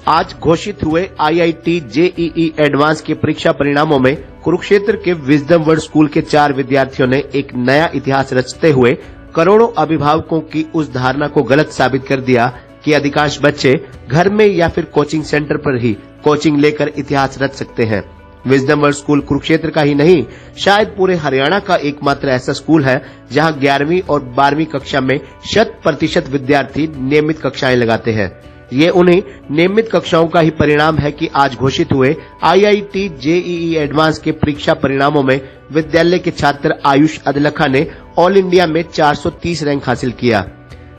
आज घोषित हुए IIT JEE एडवांस के परीक्षा परिणामों में कुरुक्षेत्र के विजडम वर्ल्ड स्कूल के 4 विद्यार्थियों ने एक नया इतिहास रचते हुए करोड़ों अभिभावकों की उस धारणा को गलत साबित कर दिया कि अधिकांश बच्चे घर में या फिर कोचिंग सेंटर पर ही कोचिंग लेकर इतिहास रच सकते हैं। विजडम वर्ल्ड स्कूल कुरुक्षेत्र का ही नहीं, शायद पूरे हरियाणा का एकमात्र ऐसा स्कूल है जहां 11वीं और 12वीं कक्षा में 100% विद्यार्थी नियमित कक्षाएं लगाते हैं। ये उन्हीं नियमित कक्षाओं का ही परिणाम है कि आज घोषित हुए IIT JEE एडवांस के परीक्षा परिणामों में विद्यालय के छात्र आयुष अदलखा ने ऑल इंडिया में 430 रैंक हासिल किया।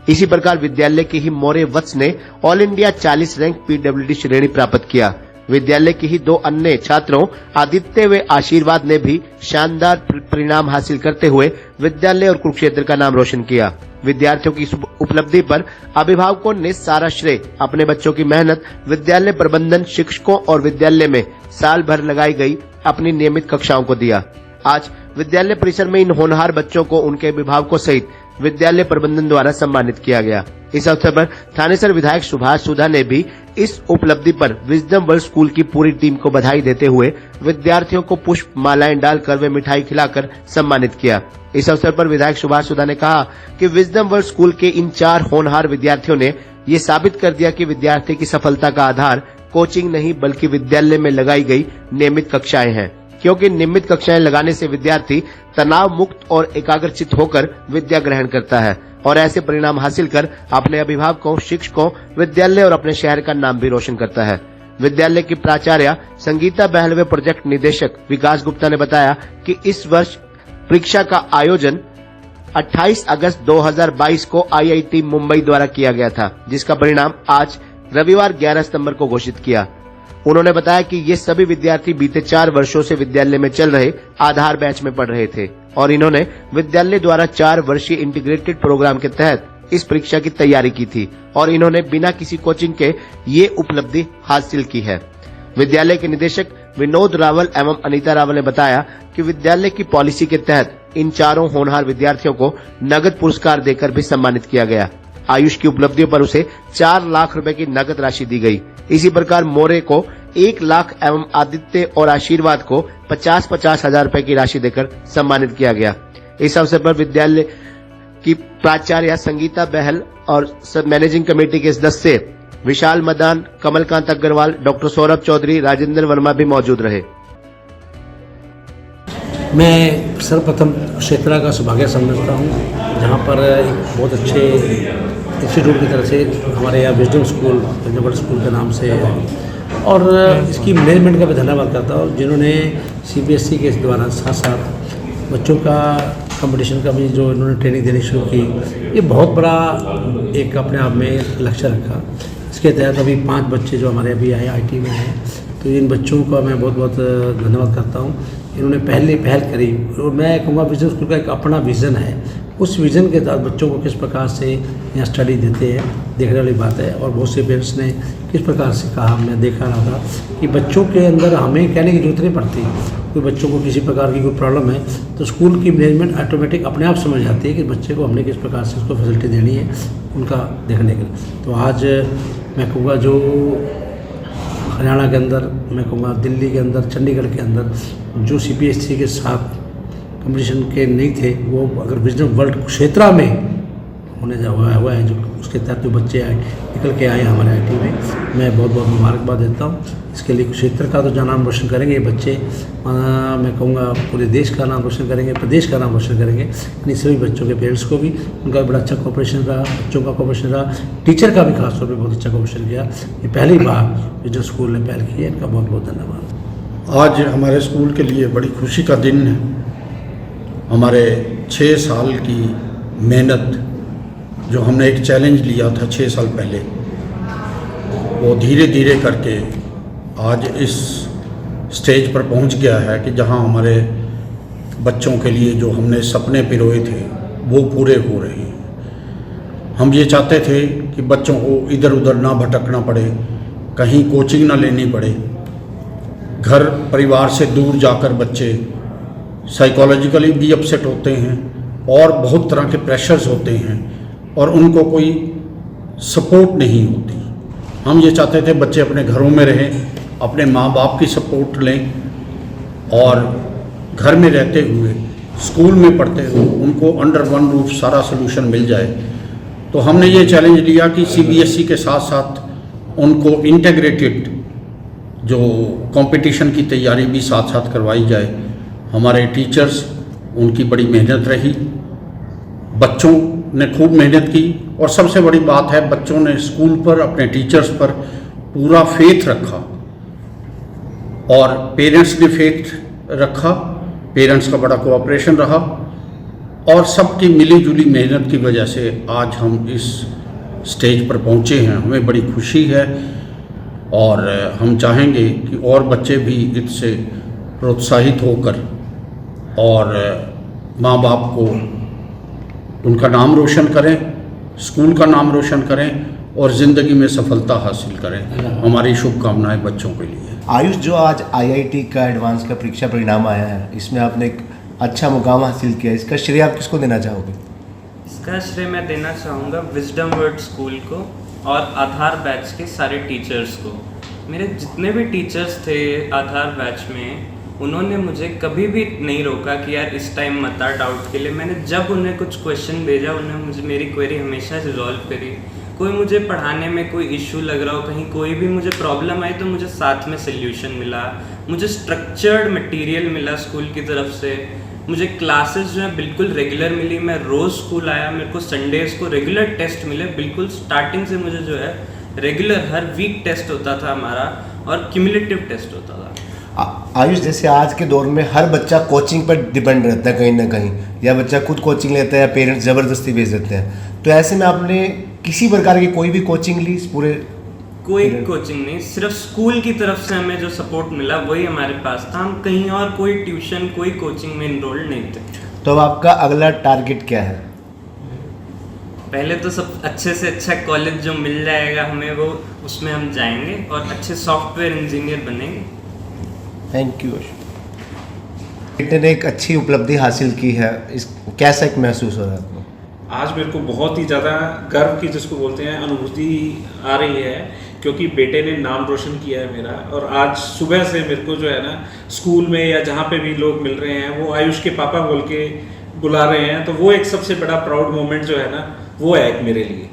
इसी प्रकार विद्यालय के ही मौर्य वत्स ने ऑल इंडिया 40 रैंक PWD श्रेणी प्राप्त किया। विद्यालय के ही 2 अन्य छात्रों आदित्य व आशीर्वाद ने भी शानदार परिणाम हासिल करते हुए विद्यालय और कुरुक्षेत्र का नाम रोशन किया। विद्यार्थियों की इस उपलब्धि पर अभिभावकों ने सारा श्रेय अपने बच्चों की मेहनत, विद्यालय प्रबंधन, शिक्षकों और विद्यालय में साल भर लगाई गई अपनी नियमित कक्षाओं को दिया। आज विद्यालय परिसर में इन होनहार बच्चों को उनके अभिभावकों सहित विद्यालय प्रबंधन द्वारा सम्मानित किया गया। इस अवसर पर थानेसर विधायक सुभाष सुधा ने भी इस उपलब्धि पर विजडम वर्ल्ड स्कूल की पूरी टीम को बधाई देते हुए विद्यार्थियों को पुष्प मालाएं डालकर व मिठाई खिलाकर सम्मानित किया। इस अवसर पर विधायक सुभाष सुधा ने कहा कि विजडम वर्ल्ड स्कूल के इन 4 होनहार विद्यार्थियों ने ये साबित कर दिया कि विद्यार्थी की सफलता का आधार कोचिंग नहीं बल्कि विद्यालय में लगाई गई नियमित कक्षाएं हैं, क्योंकि नियमित कक्षाएं लगाने से विद्यार्थी तनाव मुक्त और एकाग्रचित होकर विद्या ग्रहण करता है और ऐसे परिणाम हासिल कर अपने अभिभावकों, शिक्षकों, विद्यालय और अपने शहर का नाम भी रोशन करता है। विद्यालय की प्राचार्य संगीता बहल व प्रोजेक्ट निदेशक विकास गुप्ता ने बताया कि इस वर्ष परीक्षा का आयोजन 28 अगस्त 2022 को IIT मुंबई द्वारा किया गया था, जिसका परिणाम आज रविवार 11 सितंबर को घोषित किया। उन्होंने बताया कि ये सभी विद्यार्थी बीते 4 वर्षों से विद्यालय में चल रहे आधार बैच में पढ़ रहे थे और इन्होंने विद्यालय द्वारा 4 वर्षीय इंटीग्रेटेड प्रोग्राम के तहत इस परीक्षा की तैयारी की थी और इन्होंने बिना किसी कोचिंग के ये उपलब्धि हासिल की है। विद्यालय के निदेशक विनोद रावल एवं अनीता रावल ने बताया कि विद्यालय की पॉलिसी के तहत इन 4 होनहार विद्यार्थियों को नगद पुरस्कार देकर भी सम्मानित किया गया। आयुष की उपलब्धियों पर उसे 4 लाख रुपए की नगद राशि दी गई। इसी प्रकार मौर्य को 1 लाख एवं आदित्य और आशीर्वाद को 50-50 हजार रुपए की राशि देकर सम्मानित किया गया। इस अवसर पर विद्यालय की प्राचार्य संगीता बहल और मैनेजिंग कमेटी के सदस्य विशाल मदान, कमलकांत अग्रवाल, डॉक्टर सौरभ चौधरी, राजेंद्र वर्मा भी मौजूद रहे। मैं सर्वप्रथम क्षेत्रा का सौभाग्य समझता हूँ, जहाँ पर एक बहुत अच्छे इंस्टीट्यूट की तरफ से हमारे यहाँ wisdom school, wisdom world school के नाम से है और इसकी मैनेजमेंट का भी धन्यवाद करता हूँ, जिन्होंने CBSE के द्वारा साथ साथ बच्चों का कंपटीशन का भी जो इन्होंने ट्रेनिंग देनी शुरू की, ये बहुत बड़ा एक अपने आप में लक्ष्य रखा। इसके तहत अभी 5 बच्चे जो हमारे अभी IIT में हैं, तो इन बच्चों का मैं बहुत बहुत धन्यवाद करता हूँ। इन्होंने पहल करी और मैं कहूँगा विजडम स्कूल का एक अपना विज़न है। उस विज़न के तहत बच्चों को किस प्रकार से यहाँ स्टडी देते हैं, देखने वाली बात है। और बहुत से पेरेंट्स ने किस प्रकार से कहा, मैं देखा रहा था कि बच्चों के अंदर हमें कहने की जरूरत नहीं पड़ती। कोई बच्चों को किसी प्रकार की कोई प्रॉब्लम है तो स्कूल की मैनेजमेंट ऑटोमेटिक अपने आप समझ जाती है कि बच्चे को हमने किस प्रकार से उसको फैसिलिटी देनी है उनका देखने के लिए। तो आज मैं कहूँगा जो हरियाणा के अंदर, मैं कहूँगा दिल्ली के अंदर, चंडीगढ़ के अंदर जो CBSE के साथ कंपटीशन के नहीं थे, वो अगर विजडम वर्ल्ड क्षेत्रा में होने जा हुआ है, जो उसके तहत जो बच्चे निकल के आए हमारे IIT में, मैं बहुत बहुत मुबारकबाद देता हूँ। इसके लिए क्षेत्र का तो नाम रोशन करेंगे ये बच्चे, मैं कहूँगा पूरे देश का नाम रोशन करेंगे, प्रदेश का नाम रोशन करेंगे। इन सभी बच्चों के पेरेंट्स को भी उनका बड़ा अच्छा कोऑपरेशन रहा, बच्चों का कोऑपरेशन रहा, टीचर का भी खासतौर पर बहुत अच्छा कोऑपरेशन किया। ये पहली बार विजडम स्कूल ने पहल की है, इनका बहुत बहुत धन्यवाद। आज हमारे स्कूल के लिए बड़ी खुशी का दिन है। हमारे 6 साल की मेहनत, जो हमने एक चैलेंज लिया था 6 साल पहले, वो धीरे धीरे करके आज इस स्टेज पर पहुंच गया है कि जहां हमारे बच्चों के लिए जो हमने सपने पिरोए थे वो पूरे हो रहे हैं। हम ये चाहते थे कि बच्चों को इधर उधर ना भटकना पड़े, कहीं कोचिंग ना लेनी पड़े, घर परिवार से दूर जाकर बच्चे साइकोलॉजिकली भी अपसेट होते हैं और बहुत तरह के प्रेशर्स होते हैं और उनको कोई सपोर्ट नहीं होती। हम ये चाहते थे बच्चे अपने घरों में रहें, अपने माँ बाप की सपोर्ट लें और घर में रहते हुए स्कूल में पढ़ते हुए उनको अंडर वन रूफ सारा सोल्यूशन मिल जाए। तो हमने ये चैलेंज लिया कि CBSE के साथ साथ उनको इंटीग्रेटेड जो कंपटीशन की तैयारी भी साथ साथ करवाई जाए। हमारे टीचर्स, उनकी बड़ी मेहनत रही, बच्चों ने खूब मेहनत की और सबसे बड़ी बात है बच्चों ने स्कूल पर, अपने टीचर्स पर पूरा फेथ रखा और पेरेंट्स ने फेथ रखा। पेरेंट्स का बड़ा कोऑपरेशन रहा और सबकी मिली जुली मेहनत की वजह से आज हम इस स्टेज पर पहुँचे हैं। हमें बड़ी खुशी है और हम चाहेंगे कि और बच्चे भी इससे प्रोत्साहित होकर और माँ बाप को उनका नाम रोशन करें, स्कूल का नाम रोशन करें और ज़िंदगी में सफलता हासिल करें। हमारी शुभकामनाएं बच्चों के लिए। आयुष, जो आज IIT का एडवांस का परीक्षा परिणाम आया है, इसमें आपने एक अच्छा मुकाम हासिल किया, इसका श्रेय आप किसको देना चाहोगे? इसका श्रेय मैं देना चाहूँगा विजडम वर्ड स्कूल को और आधार बैच के सारे टीचर्स को। मेरे जितने भी टीचर्स थे आधार बैच में, उन्होंने मुझे कभी भी नहीं रोका कि यार इस टाइम मत आ डाउट के लिए। मैंने जब उन्हें कुछ क्वेश्चन भेजा, उन्हें मुझे मेरी क्वेरी हमेशा रिजॉल्व करी। कोई मुझे पढ़ाने में कोई इशू लग रहा हो, कहीं कोई भी मुझे प्रॉब्लम आई तो मुझे साथ में सल्यूशन मिला। मुझे स्ट्रक्चर्ड मटेरियल मिला स्कूल की तरफ से। मुझे क्लासेस जो है बिल्कुल रेगुलर मिली। मैं रोज़ स्कूल आया, मेरे को संडेज़ को रेगुलर टेस्ट मिले। बिल्कुल स्टार्टिंग से मुझे जो है रेगुलर हर वीक टेस्ट होता था हमारा और क्यूमुलेटिव टेस्ट होता था। आयुष, जैसे आज के दौर में हर बच्चा कोचिंग पर डिपेंड रहता है कहीं ना कहीं, या बच्चा खुद कोचिंग लेता है या पेरेंट्स ज़बरदस्ती भेज देते हैं, तो ऐसे में आपने किसी प्रकार की कोई भी कोचिंग ली? पूरे कोई कोचिंग नहीं, सिर्फ स्कूल की तरफ से हमें जो सपोर्ट मिला वही हमारे पास था। हम कहीं और कोई ट्यूशन, कोई कोचिंग में इनरोल्ड नहीं थे। तो अब आपका अगला टारगेट क्या है? पहले तो सब अच्छे से अच्छा कॉलेज जो मिल जाएगा हमें, वो उसमें हम जाएंगे और अच्छे सॉफ्टवेयर इंजीनियर बनेंगे। Thank you. बेटे ने एक अच्छी उपलब्धि हासिल की है, इस कैसा एक महसूस हो रहा है आपको? आज मेरे को बहुत ही ज़्यादा गर्व की, जिसको बोलते हैं, अनुभूति आ रही है, क्योंकि बेटे ने नाम रोशन किया है मेरा। और आज सुबह से मेरे को जो है ना, स्कूल में या जहाँ पे भी लोग मिल रहे हैं वो आयुष के पापा बोल के बुला रहे हैं, तो वो एक सबसे बड़ा प्राउड मोमेंट जो है ना, वो है एक मेरे लिए।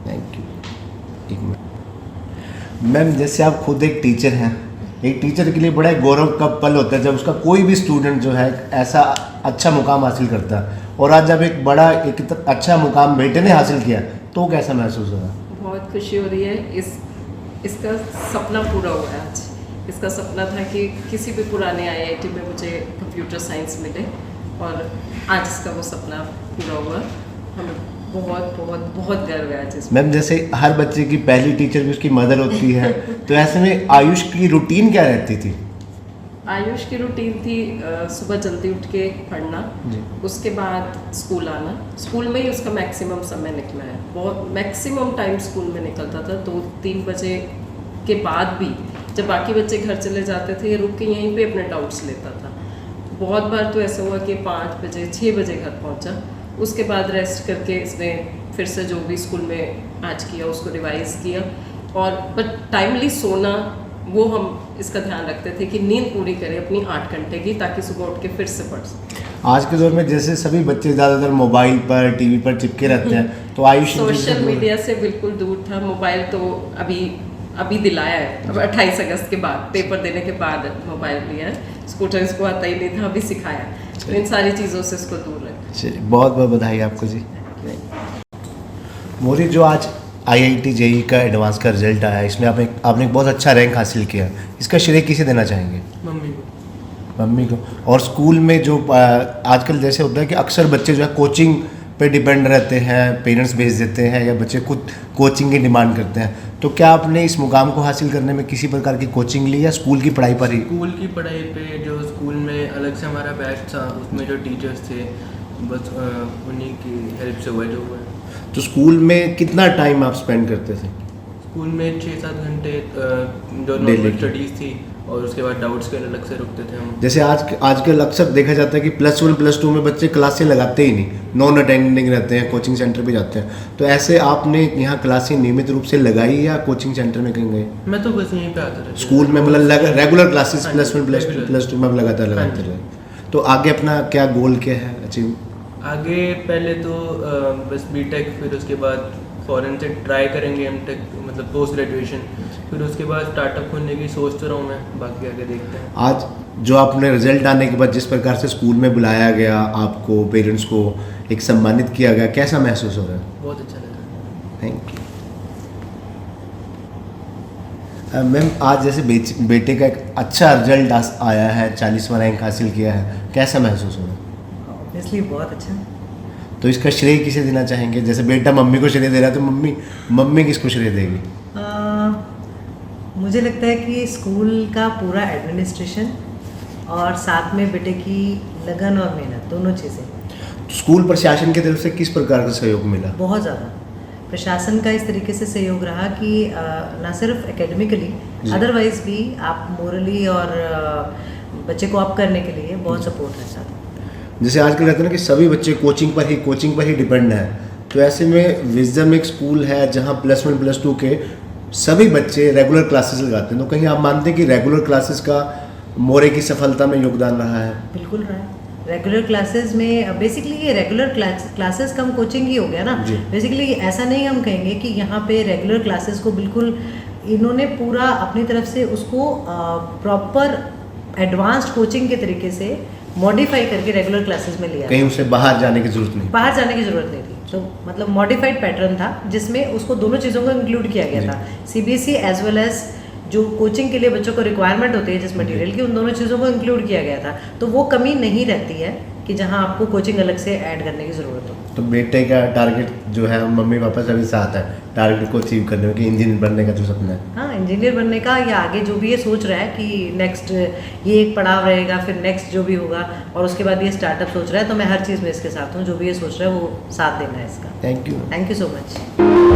Thank you. एक मिनट मैम, जैसे आप खुद एक टीचर हैं, एक टीचर के लिए बड़ा एक गौरव का पल होता है जब उसका कोई भी स्टूडेंट जो है ऐसा अच्छा मुकाम हासिल करता है, और आज जब एक बड़ा एक अच्छा मुकाम बेटे ने हासिल किया तो कैसा महसूस हो रहा है? बहुत खुशी हो रही है। इसका सपना पूरा हुआ है आज। इसका सपना था कि किसी भी पुराने IIT में मुझे कंप्यूटर साइंस मिले, और आज इसका वो सपना पूरा हुआ। हमें बहुत बहुत बहुत गर्व है आज इस। मैम, जैसे हर बच्चे की पहली टीचर भी उसकी मदर होती है, तो ऐसे में आयुष की रूटीन क्या रहती थी? आयुष की रूटीन थी सुबह जल्दी उठ के पढ़ना, उसके बाद स्कूल आना। स्कूल में ही उसका मैक्सिमम समय निकला है, बहुत मैक्सिमम टाइम स्कूल में निकलता था। 2-3 बजे के बाद भी जब बाकी बच्चे घर चले जाते थे, ये रुक के यहीं पे अपने डाउट्स लेता था। बहुत बार तो ऐसा हुआ कि 5 बजे 6 बजे घर पहुंचा। उसके बाद रेस्ट करके इसने फिर से जो भी स्कूल में आज किया उसको रिवाइज किया, और बट टाइमली सोना, वो हम इसका ध्यान रखते थे कि नींद पूरी करे अपनी 8 घंटे की, ताकि सुबह उठ के फिर से पढ़ सके। आज के दौर में जैसे सभी बच्चे ज़्यादातर मोबाइल पर, टीवी पर चिपके रहते हैं, तो आयुष सोशल मीडिया से बिल्कुल दूर था। मोबाइल तो अभी दिलाया है, अब 28 अगस्त के बाद, पेपर देने के बाद मोबाइल लिया है। स्कूटर इसको आता ही नहीं था, अभी सिखाया। तो इन सारी चीज़ों से इसको दूर रखें। बहुत बहुत बधाई आपको जी। मोरी, जो आज IIT JEE का एडवांस का रिजल्ट आया, इसमें आपने एक बहुत अच्छा रैंक हासिल किया, इसका श्रेय किसे देना चाहेंगे? मम्मी को। मम्मी को। और स्कूल में जो आजकल जैसे होता है कि अक्सर बच्चे जो है कोचिंग पे डिपेंड रहते हैं, पेरेंट्स भेज देते हैं या बच्चे खुद कोचिंग की डिमांड करते हैं, तो क्या आपने इस मुकाम को हासिल करने में किसी प्रकार की कोचिंग ली या स्कूल की पढ़ाई पर ही? स्कूल की पढ़ाई पे, जो स्कूल में अलग से हमारा बैच था, उसमें जो टीचर्स थे, बस उन्हीं की हेल्प से हुआ जो हुआ है। तो स्कूल में कितना टाइम आप स्पेंड करते थे? स्कूल में 6-7 घंटे जो Daily नॉर्मल की। स्टडीज़ थी और उसके बाद डाउट्स के लिए अलग से रुकते थे हम। जैसे आजकल अक्सर देखा जाता है कि +1 +2 में बच्चे क्लासें लगाते ही नहीं, नॉन अटेंडिंग रहते हैं, कोचिंग सेंटर पे जाते हैं। तो ऐसे आपने यहाँ क्लासें नियमित रूप से लगाई या कोचिंग सेंटर में कहीं गए? मैं तो बस यहीं पे आता था स्कूल में मतलब रेगुलर क्लासेस हाँ जी, +1 +2 regular। +2 में आप लगातार हाँ लगाते जी। रहे। तो आगे अपना क्या गोल क्या है अचीव? आगे पहले तो बस बीटेक, फिर उसके बाद फॉरेन से ट्राई करेंगे एमटेक, मतलब पोस्ट ग्रेजुएशन, फिर उसके बाद स्टार्टअप खोलने की सोच तो रहा हूँ मैं, बाकी आगे देखते हैं। आज जो आपने रिजल्ट आने के बाद जिस प्रकार से स्कूल में बुलाया गया, आपको पेरेंट्स को एक सम्मानित किया गया, कैसा महसूस हो रहा है? बहुत अच्छा लगा। Thank you. मैम, आज जैसे बेटे का एक अच्छा रिजल्ट आया है, 40वां रैंक हासिल किया है, कैसा महसूस हो रहा है? ऑब्वियसली बहुत अच्छा। तो इसका श्रेय किसे देना चाहेंगे? जैसे बेटा मम्मी को श्रेय दे रहा है, तो मम्मी किसको श्रेय देगी? मुझे लगता है कि स्कूल का पूरा एडमिनिस्ट्रेशन और साथ में बेटे की लगन और मेहनत, दोनों चीज़ें स्कूल प्रशासन की तरफ से किस प्रकार का सहयोग मिला? बहुत ज़्यादा। प्रशासन का इस तरीके से सहयोग रहा कि ना सिर्फ एकेडमिकली, अदरवाइज भी आप मोरली और बच्चे को अप करने के लिए बहुत सपोर्ट रहता था। जैसे आजकल कहते हैं ना कि सभी बच्चे कोचिंग पर ही डिपेंड हैं, तो ऐसे में विजडम एक स्कूल है जहां +1 +2 के सभी बच्चे रेगुलर क्लासेस लगाते हैं, तो कहीं आप मानते हैं कि रेगुलर क्लासेस का मोरे की सफलता में योगदान रहा है? बिल्कुल रहा है। रेगुलर क्लासेस में बेसिकली ये रेगुलर क्लासेस कम कोचिंग ही हो गया ना। बेसिकली ऐसा नहीं हम कहेंगे कि यहाँ पे रेगुलर क्लासेस को बिल्कुल इन्होंने पूरा अपनी तरफ से उसको प्रॉपर एडवांस्ड कोचिंग के तरीके से मॉडिफाई करके रेगुलर क्लासेस में लिया। कहीं उसे बाहर जाने की जरूरत नहीं? बाहर जाने की ज़रूरत नहीं थी, तो मतलब मॉडिफाइड पैटर्न था जिसमें उसको दोनों चीज़ों को इंक्लूड किया गया था। CBSE एज वेल एज जो कोचिंग के लिए बच्चों को रिक्वायरमेंट होती है जिस मटेरियल की, उन दोनों चीज़ों को इंक्लूड किया गया था। तो वो कमी नहीं रहती है कि जहाँ आपको कोचिंग अलग से ऐड करने की ज़रूरत हो। तो बेटे का टारगेट जो है, मम्मी पापा सभी साथ है टारगेट को अचीव करने में, कि इंजीनियर बनने का जो सपना है? हाँ, इंजीनियर बनने का, या आगे जो भी ये सोच रहा है कि नेक्स्ट ये एक पड़ाव रहेगा, फिर नेक्स्ट जो भी होगा, और उसके बाद ये स्टार्टअप सोच रहा है, तो मैं हर चीज़ में इसके साथ हूँ। जो भी ये सोच रहा है वो साथ देना है इसका। Thank you. Thank you so much.